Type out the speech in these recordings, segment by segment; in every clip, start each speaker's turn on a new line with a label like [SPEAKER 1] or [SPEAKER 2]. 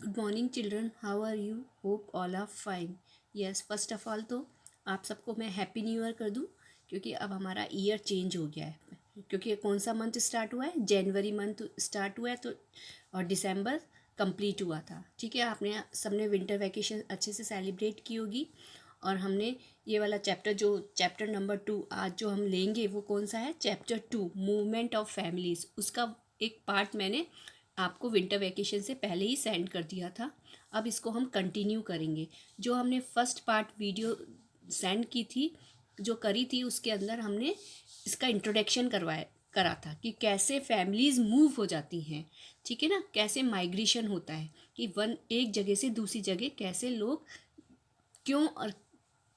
[SPEAKER 1] Good morning children, how are you? Hope all are fine. Yes, first of all तो आप सबको मैं happy new year कर दूं, क्योंकि अब हमारा ईयर चेंज हो गया है। क्योंकि कौन सा मंथ स्टार्ट हुआ है? जनवरी मंथ स्टार्ट हुआ है, तो और दिसंबर कंप्लीट हुआ था। ठीक है, आपने सबने विंटर वैकेशन अच्छे से सेलिब्रेट की होगी। और हमने ये वाला चैप्टर नंबर 2 आज जो हम लेंगे वो कौन सा है? Chapter 2, movement of families. उसका एक पार्ट मैंने आपको विंटर वैकेशन से पहले ही सेंड कर दिया था। अब इसको हम कंटिन्यू करेंगे। जो हमने फर्स्ट पार्ट वीडियो सेंड की थी, जो करी थी, उसके अंदर हमने इसका इंट्रोडक्शन करा था कि कैसे फैमिलीज़ मूव हो जाती हैं। ठीक है ना, कैसे माइग्रेशन होता है कि एक जगह से दूसरी जगह कैसे लोग क्यों और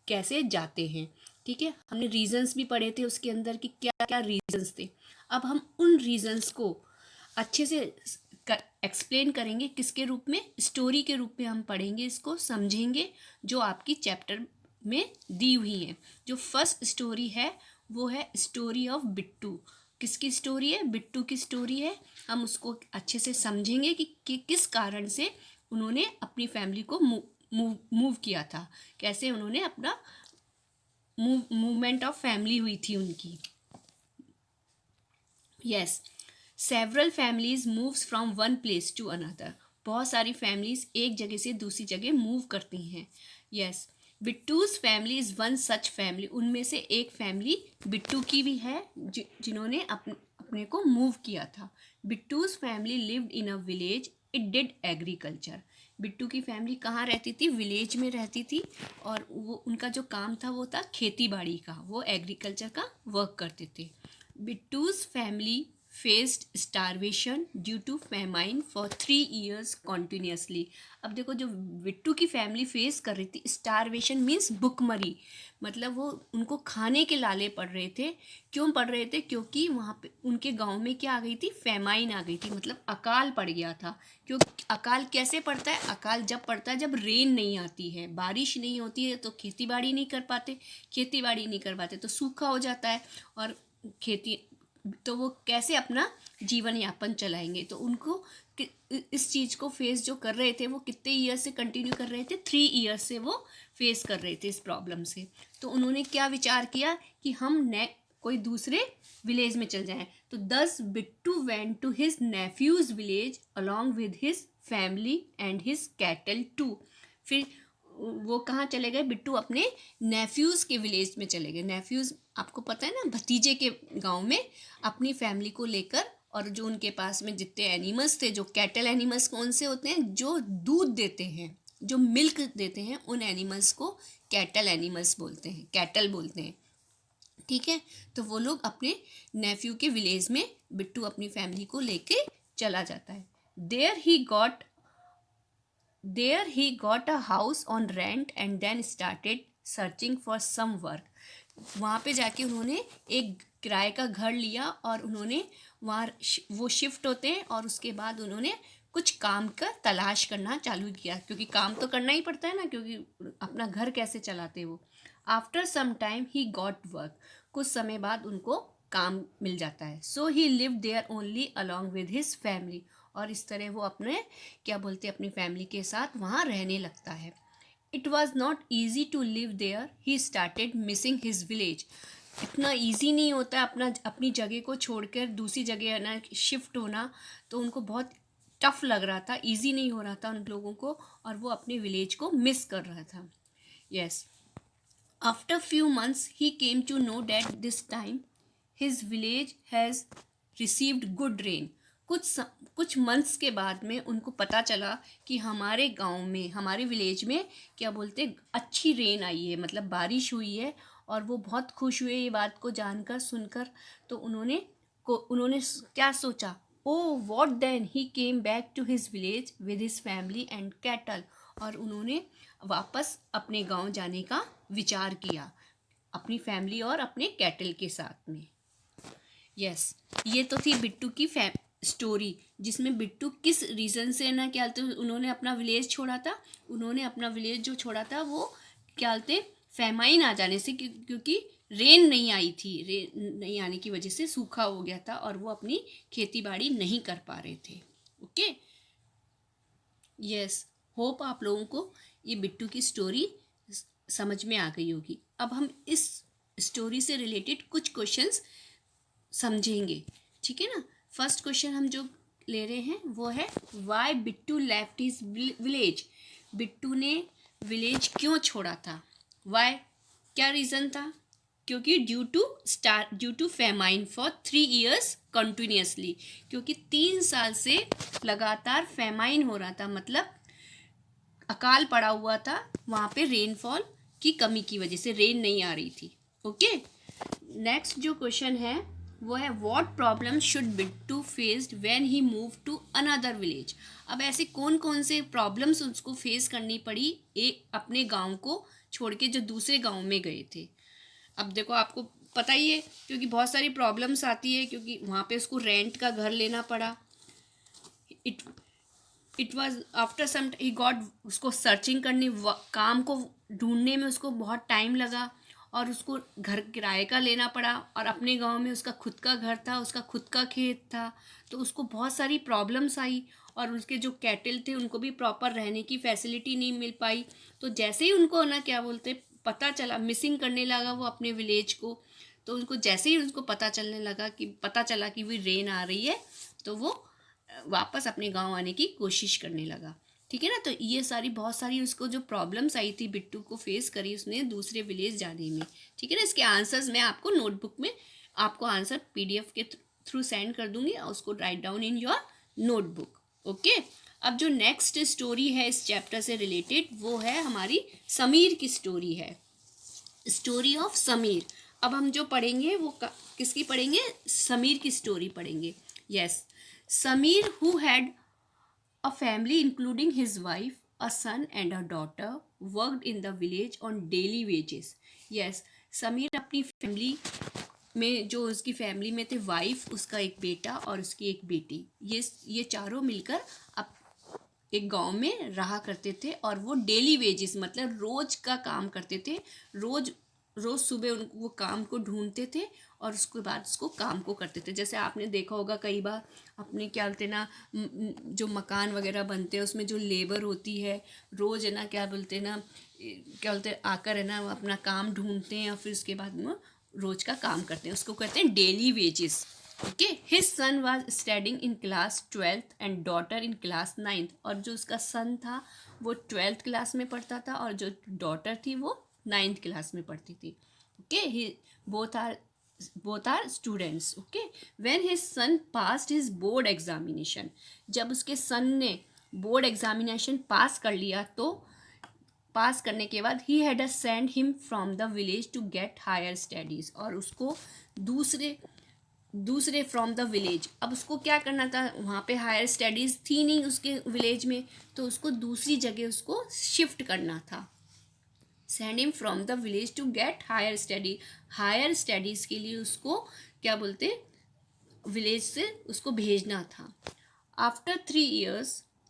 [SPEAKER 1] कैसे जाते हैं। ठीक है, हमने रीजंस भी पढ़े थे उसके अंदर कि क्या क्या रीजंस थे। अब हम उन रीजंस को अच्छे से एक्सप्लेन करेंगे। किसके रूप में? स्टोरी के रूप में हम पढ़ेंगे, इसको समझेंगे, जो आपकी चैप्टर में दी हुई है। जो फर्स्ट स्टोरी है वो है स्टोरी ऑफ बिट्टू। किसकी स्टोरी है? बिट्टू की स्टोरी है। हम उसको अच्छे से समझेंगे कि किस कारण से उन्होंने अपनी फैमिली को मूव किया था, कैसे उन्होंने अपना मूवमेंट ऑफ फैमिली हुई थी उनकी। Yes, several families moves from one place to another. बहुत सारी फैमिलीज एक जगह से दूसरी जगह मूव करती हैं। Yes, Bittu's family is one such family. उनमें से एक फैमिली बिट्टू की भी है, जिन्होंने अपने को मूव किया था। Bittu's family lived in a village, it did agriculture. Bittu की फैमिली कहाँ रहती थी? विलेज में रहती थी। और वो उनका जो काम था वो था खेती बाड़ी का, वो एग्रीकल्चर का वर्क करते थे। बिट्टू's family faced starvation due to famine for 3 years continuously। अब देखो, जो बिट्टू की फैमिली फेस कर रही थी, स्टारवेशन मीन्स भुखमरी, मतलब वो उनको खाने के लाले पड़ रहे थे। क्यों पड़ रहे थे? क्योंकि वहाँ पे उनके गांव में क्या आ गई थी? फेमाइन आ गई थी, मतलब अकाल पड़ गया था। क्यों अकाल कैसे पड़ता है? अकाल जब पड़ता है जब रेन नहीं आती है, बारिश नहीं होती है, तो खेती बाड़ी नहीं कर पाते। खेती बाड़ी नहीं कर पाते तो सूखा हो जाता है। और खेती तो वो कैसे अपना जीवन यापन चलाएंगे? तो उनको इस चीज़ को फेस जो कर रहे थे, वो कितने ईयर से कंटिन्यू कर रहे थे? 3 ईयर से वो फेस कर रहे थे इस प्रॉब्लम से। तो उन्होंने क्या विचार किया कि हम कोई दूसरे विलेज में चल जाएं। तो 10 Bittu went to his nephews village along with his family and his cattle too. फिर वो कहाँ चले गए? बिट्टू अपने नेफ्यूज़ के विलेज में चले गए। नेफ्यूज़ आपको पता है ना, भतीजे के गांव में अपनी फैमिली को लेकर। और जो उनके पास में जितने एनिमल्स थे, जो कैटल एनिमल्स कौन से होते हैं? जो दूध देते हैं, जो मिल्क देते हैं, उन एनिमल्स को कैटल एनिमल्स बोलते हैं, कैटल बोलते हैं। ठीक है, तो वो लोग अपने नेफ्यू के विलेज में बिट्टू अपनी फैमिली को लेके चला जाता है। There he got a house on rent and then started searching for some work। वहाँ पे जाके उन्होंने एक किराए का घर लिया और उन्होंने वहाँ वो शिफ्ट होते हैं, और उसके बाद उन्होंने कुछ काम का तलाश करना चालू किया, क्योंकि काम तो करना ही पड़ता है ना, क्योंकि अपना घर कैसे चलाते वो। After some time he got work. कुछ समय बाद उनको काम मिल जाता है। So he live there only along with his family. और इस तरह वो अपने क्या बोलते हैं, अपनी फैमिली के साथ वहाँ रहने लगता है। It was not easy to live there, he started missing his village. इतना ईजी नहीं होता अपनी जगह को छोड़कर दूसरी जगह ना शिफ्ट होना। तो उनको बहुत टफ लग रहा था, ईजी नहीं हो रहा था उन लोगों को, और वो अपने विलेज को मिस कर रहा था। Yes, after few months he came to know that this time his village has received good rain. कुछ मंथ्स के बाद में उनको पता चला कि हमारे गांव में, हमारे विलेज में क्या बोलते, अच्छी रेन आई है, मतलब बारिश हुई है। और वो बहुत खुश हुए ये बात को जानकर, सुनकर। तो उन्होंने क्या सोचा? Oh what then, he came back to his village with his family and cattle. और उन्होंने वापस अपने गांव जाने का विचार किया, अपनी फैमिली और अपने कैटल के साथ में। यस, ये तो थी बिट्टू की स्टोरी, जिसमें बिट्टू किस रीज़न से ना क्या बोलते उन्होंने अपना विलेज छोड़ा था। उन्होंने अपना विलेज जो छोड़ा था वो क्या बोलते फेमाइन आ जाने से, क्योंकि रेन नहीं आई थी, रेन नहीं आने की वजह से सूखा हो गया था और वो अपनी खेती बाड़ी नहीं कर पा रहे थे। ओके, यस, होप आप लोगों को ये बिट्टू की स्टोरी समझ में आ गई होगी। अब हम इस स्टोरी से रिलेटेड कुछ क्वेश्चंस समझेंगे, ठीक है ना। फर्स्ट क्वेश्चन हम जो ले रहे हैं वो है why Bittu left his village. Bittu ने विलेज क्यों छोड़ा था? वाई, क्या रीज़न था? क्योंकि due to famine for 3 years continuously, क्योंकि 3 साल से लगातार फेमाइन हो रहा था, मतलब अकाल पड़ा हुआ था वहाँ पे, रेनफॉल की कमी की वजह से रेन नहीं आ रही थी। ओके, नेक्स्ट जो क्वेश्चन है वो है what problem should Bittu faced when he move to another village. अब ऐसे कौन कौन से प्रॉब्लम्स उसको फेस करनी पड़ी एक अपने गांव को छोड़ के जो दूसरे गांव में गए थे। अब देखो, आपको पता ही है, क्योंकि बहुत सारी प्रॉब्लम्स आती है, क्योंकि वहाँ पे उसको रेंट का घर लेना पड़ा। It it was after some he got, उसको सर्चिंग करनी, काम को ढूंढने में उसको बहुत टाइम लगा, और उसको घर किराए का लेना पड़ा, और अपने गांव में उसका खुद का घर था, उसका खुद का खेत था, तो उसको बहुत सारी प्रॉब्लम्स आई, और उसके जो कैटल थे उनको भी प्रॉपर रहने की फैसिलिटी नहीं मिल पाई। तो जैसे ही उनको ना क्या बोलते पता चला, मिसिंग करने लगा वो अपने विलेज को, तो उनको जैसे ही उसको पता चला कि वो रेन आ रही है, तो वो वापस अपने गांव आने की कोशिश करने लगा, ठीक है ना। तो ये सारी बहुत सारी उसको जो प्रॉब्लम्स आई थी, बिट्टू को फेस करी उसने दूसरे विलेज जाने में, ठीक है ना। इसके आंसर्स मैं आपको नोटबुक में आपको आंसर पीडीएफ के थ्रू सेंड कर दूंगी, और उसको write down in your notebook. Okay, अब जो नेक्स्ट स्टोरी है इस चैप्टर से रिलेटेड वो है हमारी समीर की स्टोरी है, स्टोरी ऑफ समीर। अब हम जो पढ़ेंगे वो किसकी पढ़ेंगे? समीर की स्टोरी पढ़ेंगे। Yes, Sameer who had a family including his wife, a son and a daughter worked in the village on daily wages. Yes, Sameer अपनी फैमिली में, जो उसकी फैमिली में थे, वाइफ, उसका एक बेटा और उसकी एक बेटी, ये चारों मिलकर अब एक गांव में रहा करते थे, और वो डेली वेजेस मतलब रोज का काम करते थे। रोज रोज सुबह उनको वो काम को ढूंढते थे, और उसके बाद उसको काम को करते थे। जैसे आपने देखा होगा कई बार अपने क्या बोलते ना, जो मकान वगैरह बनते हैं उसमें जो लेबर होती है, रोज है ना क्या बोलते ना, क्या बोलते आकर है ना वो अपना काम ढूंढते हैं, और फिर उसके बाद वो रोज का काम करते हैं, उसको कहते हैं daily wages. Okay, his son was studying in class 12th and daughter in class 9th। और जो उसका सन था वो 12th क्लास में पढ़ता था, और जो डॉटर थी वो 9th क्लास में पढ़ती थी। Okay, he both are both are students. Okay, when his son passed his board examination, जब उसके सन ने बोर्ड एग्जामिनेशन पास कर लिया, तो पास करने के बाद he had send him from the village to get higher studies, और उसको दूसरे फ्रॉम द विलेज, अब उसको क्या करना था, वहाँ पे हायर स्टडीज़ थी नहीं उसके विलेज में, तो उसको दूसरी जगह उसको शिफ्ट करना था। Send him from the village to get higher study, higher studies के लिए उसको क्या बोलते विलेज से उसको भेजना था। After 3 years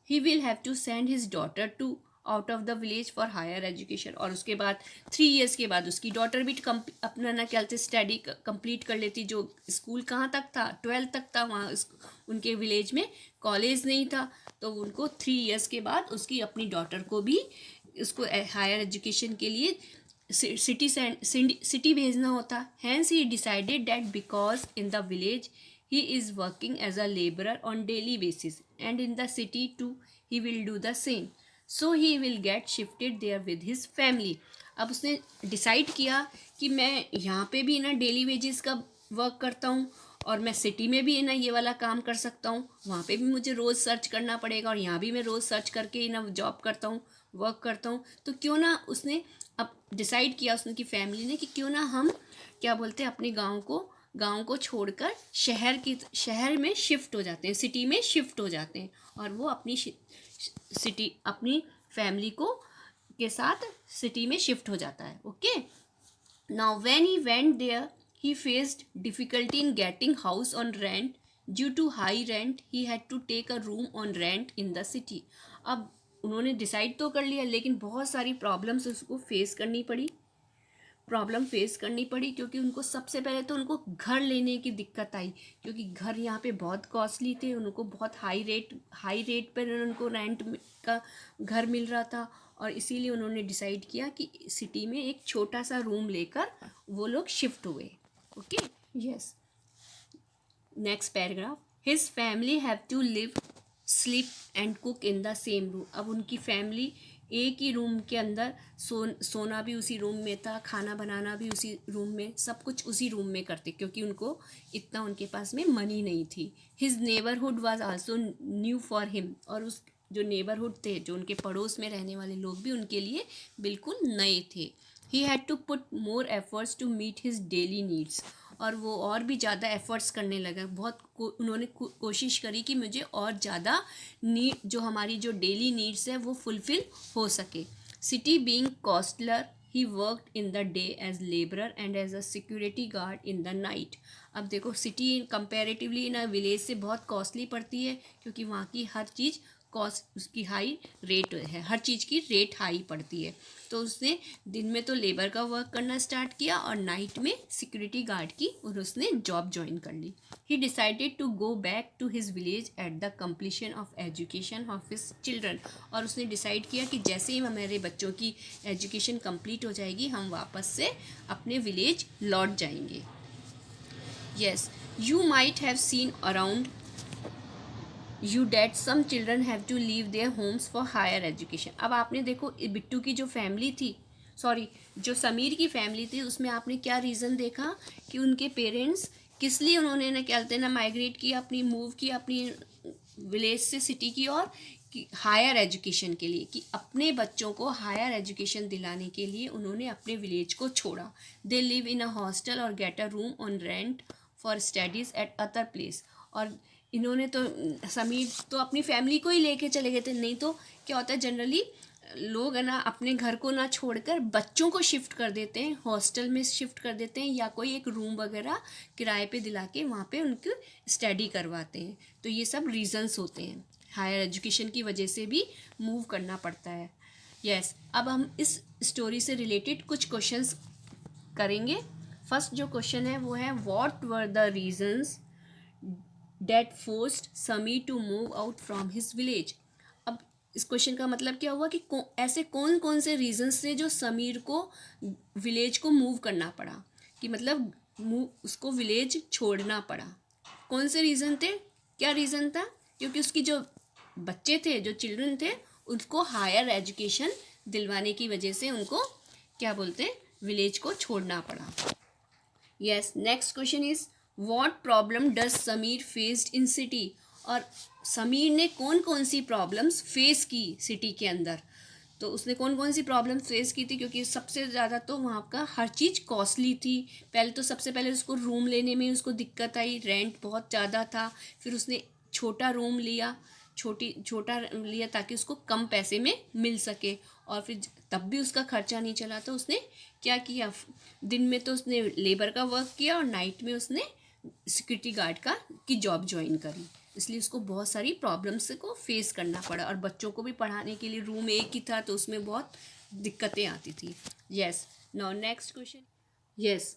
[SPEAKER 1] he will have to send his daughter to out of the village for higher education, और उसके बाद 3 years के बाद उसकी डॉटर भी अपना ना क्या स्टडी कंप्लीट कर लेती। जो स्कूल कहाँ तक था, 12th तक था वहाँ, उनके विलेज में कॉलेज नहीं था, तो उनको 3 years के बाद उसकी अपनी डॉटर को भी उसको हायर एजुकेशन के लिए सिटी भेजना होता। Hence he decided that because in the village he is working as a laborer on daily basis and in the city too he will do the same, so he will get shifted there with his family। अब उसने decide किया कि मैं यहाँ पे भी ना daily wages का वर्क करता हूँ, और मैं सिटी में भी ना ये वाला काम कर सकता हूँ, वहाँ पे भी मुझे रोज़ सर्च करना पड़ेगा, और यहाँ भी मैं रोज़ सर्च करके ना जॉब करता हूँ, वर्क करता हूँ। तो क्यों ना उसने अब डिसाइड किया उसने की फैमिली ने कि क्यों ना हम क्या बोलते हैं अपने गांव को छोड़कर शहर में शिफ्ट हो जाते हैं, सिटी में शिफ्ट हो जाते हैं, और वो अपनी फैमिली को के साथ सिटी में शिफ्ट हो जाता है। Okay, now when he went there he faced difficulty in getting house on rent due to high rent, he had to take a room on rent in the city. अब उन्होंने decide तो कर लिया, लेकिन बहुत सारी प्रॉब्लम्स उसको face करनी पड़ी। प्रॉब्लम फेस करनी पड़ी, क्योंकि उनको सबसे पहले तो उनको घर लेने की दिक्कत आई, क्योंकि घर यहाँ पे बहुत कॉस्टली थे, उनको बहुत हाई रेट पर उनको रेंट का घर मिल रहा था, और इसीलिए उन्होंने डिसाइड किया कि सिटी में एक छोटा सा रूम लेकर वो लोग शिफ्ट हुए. Okay, yes. Next paragraph. His family have to live, sleep and cook in the same room. अब उनकी फैमिली एक ही रूम के अंदर सोना भी उसी रूम में था, खाना बनाना भी उसी रूम में, सब कुछ उसी रूम में करते, क्योंकि उनको इतना उनके पास में मनी नहीं थी. His neighbourhood was also new for him. और उस जो नेबरहुड थे, जो उनके पड़ोस में रहने वाले लोग भी उनके लिए बिल्कुल नए थे. He had to put more efforts to meet his daily needs. और वो और भी ज़्यादा एफर्ट्स करने लगा, उन्होंने कोशिश करी कि मुझे और ज़्यादा नीड, जो हमारी जो डेली नीड्स है वो फुलफ़िल हो सके. City being costlier, he worked in the day as labourer and as a security guard in the night. अब देखो, सिटी कंपैरेटिवली इन विलेज से बहुत कॉस्टली पड़ती है, क्योंकि वहाँ की हर चीज़ कॉस्ट उसकी हाई रेट है, हर चीज़ की रेट हाई पड़ती है. तो उसने दिन में तो लेबर का वर्क करना स्टार्ट किया और नाइट में सिक्योरिटी गार्ड की और उसने जॉब ज्वाइन कर ली. He decided to go back to his village at the completion of education of his children. और उसने डिसाइड किया कि जैसे ही हमारे बच्चों की एजुकेशन कंप्लीट हो जाएगी, हम वापस से अपने विलेज लौट जाएंगे. Yes, you might have seen around you that some children have to leave their homes for higher education. अब आपने देखो, बिट्टू की जो फैमिली थी, सॉरी, जो समीर की फैमिली थी, उसमें आपने क्या रीज़न देखा कि उनके पेरेंट्स किस लिए उन्होंने ना क्या कहते हैं ना माइग्रेट किया, अपनी मूव किया अपनी विलेज से सिटी की ओर, कि हायर एजुकेशन के लिए, कि अपने बच्चों को हायर एजुकेशन दिलाने के लिए उन्होंने अपने विलेज को छोड़ा. They live in a hostel और get a room on rent for studies at other place. और इन्होंने तो, समीर तो अपनी फैमिली को ही लेके चले गए थे. नहीं तो क्या होता है, जनरली लोग है ना अपने घर को ना छोड़कर बच्चों को शिफ्ट कर देते हैं, हॉस्टल में शिफ्ट कर देते हैं, या कोई एक रूम वगैरह किराए पे दिला के वहाँ पे उनकी स्टडी करवाते हैं. तो ये सब रीजंस होते हैं, हायर एजुकेशन की वजह से भी मूव करना पड़ता है. यस, अब हम इस स्टोरी से रिलेटेड कुछ क्वेश्चंस करेंगे. फर्स्ट जो क्वेश्चन है वो है, what were the reasons that forced Sameer to move out from his village. अब इस क्वेश्चन का मतलब क्या हुआ कि ऐसे कौन कौन से रीजंस थे जो समीर को विलेज को मूव करना पड़ा, कि मतलब उसको विलेज छोड़ना पड़ा. कौन से रीज़न थे, क्या रीज़न था? क्योंकि उसकी जो बच्चे थे, जो चिल्ड्रन थे, उनको हायर एजुकेशन दिलवाने की वजह से उनको क्या बोलते हैं, विलेज को छोड़ना पड़ा. Yes, next question is, what problem does Sameer faced in city. और समीर ने कौन कौन सी प्रॉब्लम्स फेस की सिटी के अंदर. तो उसने कौन कौन सी प्रॉब्लम फेस की थी, क्योंकि सबसे ज़्यादा तो वहाँ का हर चीज़ कॉस्टली थी. पहले तो सबसे पहले उसको रूम लेने में उसको दिक्कत आई, रेंट बहुत ज़्यादा था. फिर उसने छोटा रूम लिया, छोटा लिया ताकि उसको कम पैसे में मिल सके. और फिर तब भी उसका खर्चा नहीं चला, तो उसने क्या किया, दिन में तो उसने लेबर का वर्क किया और नाइट में उसने सिक्योरिटी गार्ड की जॉब ज्वाइन करी. इसलिए उसको बहुत सारी प्रॉब्लम्स को फेस करना पड़ा. और बच्चों को भी पढ़ाने के लिए रूम एक ही था, तो उसमें बहुत दिक्कतें आती थी. Yes, now next question. Yes,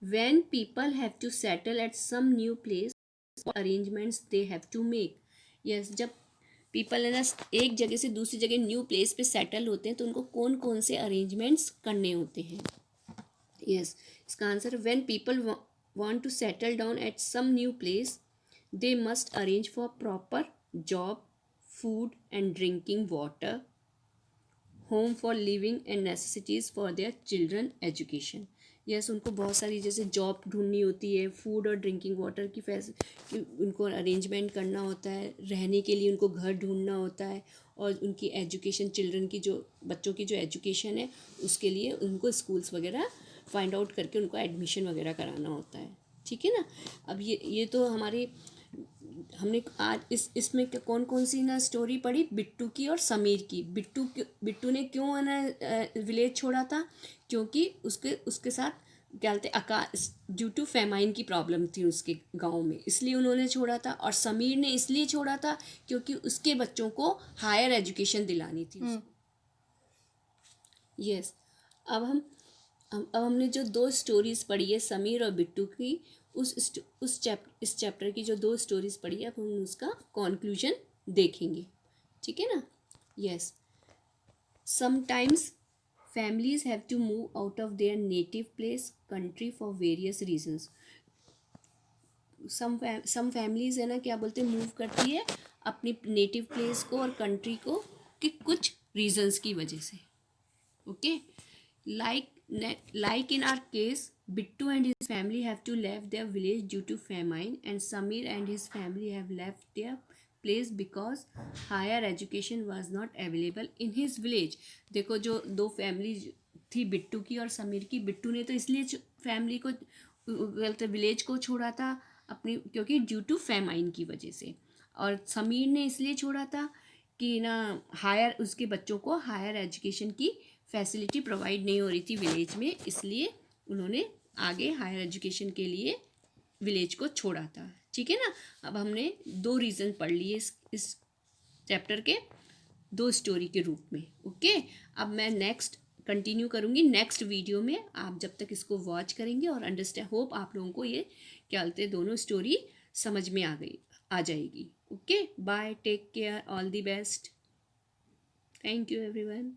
[SPEAKER 1] when people have to settle at some new place, arrangements they have to make. Yes, जब पीपल है ना एक जगह से दूसरी जगह न्यू प्लेस पे सेटल होते हैं, तो उनको कौन कौन से अरेंजमेंट्स करने होते हैं. यस, इसका answer, when people want to settle down at some new place, they must arrange for proper job, food and drinking water, home for living and necessities for their children education. Yes, उनको बहुत सारी जैसे job ढूंढनी होती है, food और drinking water की उनको अरेंजमेंट करना होता है, रहने के लिए उनको घर ढूंढना होता है, और उनकी एजुकेशन, चिल्ड्रन की जो बच्चों की जो एजुकेशन है उसके लिए उनको स्कूल्स वगैरह फाइंड आउट करके उनको एडमिशन वगैरह कराना होता है. ठीक है ना. अब ये तो हमारी, हमने आज इसमें कौन कौन सी ना स्टोरी पढ़ी, बिट्टू की और समीर की. बिट्टू ने क्यों है ना विलेज छोड़ा था, क्योंकि उसके साथ क्या बोलते ड्यू टू फेमाइन की प्रॉब्लम थी उसके गांव में, इसलिए उन्होंने छोड़ा था. और समीर ने इसलिए छोड़ा था क्योंकि उसके बच्चों को हायर एजुकेशन दिलानी थी उसको. यस, अब हम अब हमने जो दो स्टोरीज पढ़ी है समीर और बिट्टू की, इस चैप्टर की जो दो स्टोरीज पढ़ी है, अब हम उसका कॉन्क्लूजन देखेंगे, ठीक है ना। Yes, sometimes families have to move out of their native place country for various reasons. some families है ना, क्या बोलते हैं, मूव करती है अपनी नेटिव प्लेस को और कंट्री को कि कुछ रीजंस की वजह से, okay. like in our case, Bittu and his family have to leave their village due to famine, and Samir and his family have left their place because higher education was not available in his village. देखो, जो दो family थी बिट्टू की और समीर की, बिट्टू ने तो इसलिए फैमिली को बोलते विलेज को छोड़ा था अपनी, क्योंकि ड्यू टू फैमाइन की वजह से, और समीर ने इसलिए छोड़ा था कि ना हायर उसके बच्चों को हायर एजुकेशन की फैसिलिटी प्रोवाइड नहीं हो रही थी विलेज में, इसलिए उन्होंने आगे हायर एजुकेशन के लिए विलेज को छोड़ा था, ठीक है ना। अब हमने दो रीज़न पढ़ लिए इस चैप्टर के दो स्टोरी के रूप में, ओके। अब मैं नेक्स्ट कंटिन्यू करूँगी नेक्स्ट वीडियो में, आप जब तक इसको वॉच करेंगे और अंडरस्टैंड, होप आप लोगों को ये क्या बोलते हैं दोनों स्टोरी समझ में आ जाएगी, okay. Bye, take care, all the best, thank you everyone.